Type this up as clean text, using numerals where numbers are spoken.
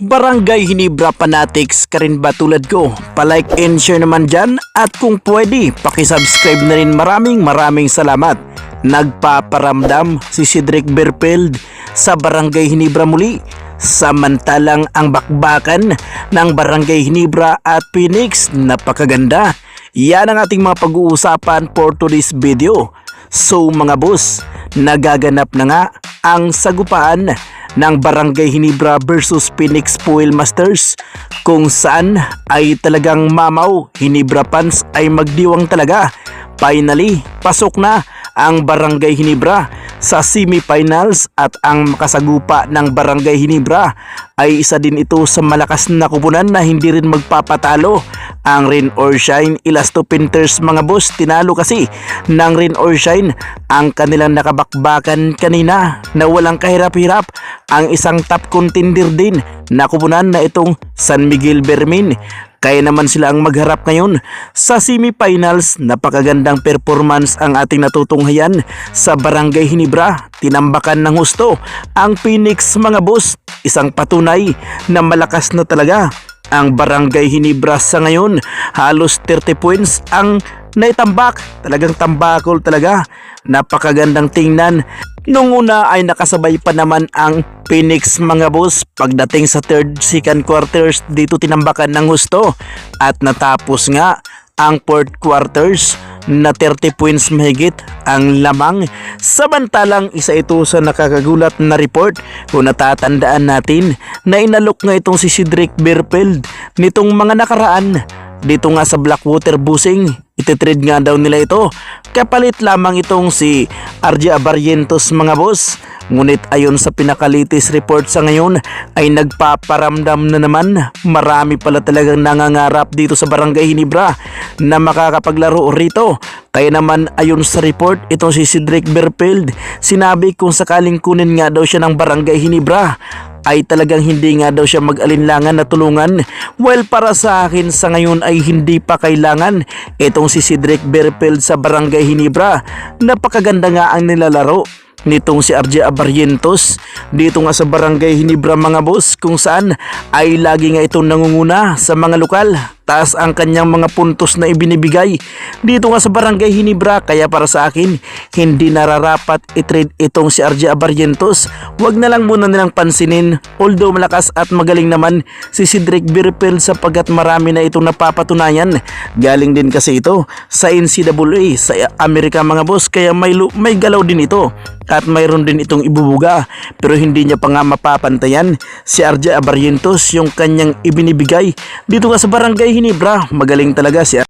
Barangay Hinebra Fanatics ka rin ba tulad ko? Palike and share naman dyan at kung pwede, pakisubscribe na rin. Maraming salamat. Nagpaparamdam si Cedric Berfield sa Barangay Hinebra muli. Samantalang ang bakbakan ng Barangay Hinebra at Phoenix napakaganda. Yan ang ating mga pag-uusapan for today's video. So mga boss, nagaganap na nga ang sagupaan ng Barangay Hinebra versus Phoenix Fuel Masters, kung saan ay talagang mamaw. Hinebra fans ay magdiwang talaga. Finally, pasok na ang Barangay Hinebra sa semifinals at ang makasagupa ng Barangay Hinebra ay isa din ito sa malakas na kupunan na hindi rin magpapatalo. Ang Rain or Shine Elasto Painters mga boss, tinalo kasi ng Rain or Shine ang kanilang nakabakbakan kanina na walang kahirap-hirap, ang isang top contender din na kupunan na itong San Miguel Bermin. Kaya naman sila ang magharap ngayon sa semifinals. Napakagandang performance ang ating natutunghayan sa Barangay Hinebra. Tinambakan ng husto ang Phoenix mga boss. Isang patunay na malakas na talaga ang Barangay Hinebra sa ngayon. Halos 30 points ang naitambak. Talagang tambakol talaga. Napakagandang tingnan. Nung una ay nakasabay pa naman ang Phoenix mga boss. Pagdating sa second quarters, dito tinambakan ng husto at natapos nga ang fourth quarters na 30 points mahigit ang lamang. Samantalang isa ito sa nakakagulat na report kung natatandaan natin na inalok nga itong si Cedric Berfield nitong mga nakaraan dito nga sa Blackwater Busing. Ititrade nga daw nila ito, kapalit lamang itong si RJ Abarrientos mga boss. Ngunit ayon sa pinakalitis report sa ngayon ay nagpaparamdam na naman. Marami pala talagang nangangarap dito sa Barangay Hinebra na makakapaglaro rito. Kaya naman ayon sa report, itong si Cedric Berfield, sinabi kung sakaling kunin nga daw siya ng Barangay Hinebra ay talagang hindi nga daw siya mag-alinlangan na tulungan. Well, para sa akin sa ngayon ay hindi pa kailangan itong si Cedric Berfield sa Barangay Hinebra. Napakaganda nga ang nilalaro nitong si RJ Abarrientos dito nga sa Barangay Hinebra mga boss, kung saan ay lagi nga itong nangunguna sa mga lokal. Taas ang kanyang mga puntos na ibinibigay dito nga sa Barangay Hinebra. Kaya para sa akin, hindi nararapat i-trade itong si RJ Abarrientos. Huwag na lang muna nilang pansinin. Although malakas at magaling naman si Cedric Berfield sapagkat marami na itong napapatunayan. Galing din kasi ito sa NCAA sa Amerika mga boss, kaya may galaw din ito at mayroon din itong ibubuga, pero hindi niya pa nga mapapantayan si RJ Abarrientos yung kanyang ibinibigay dito nga sa Barangay Hinebra. Magaling talaga si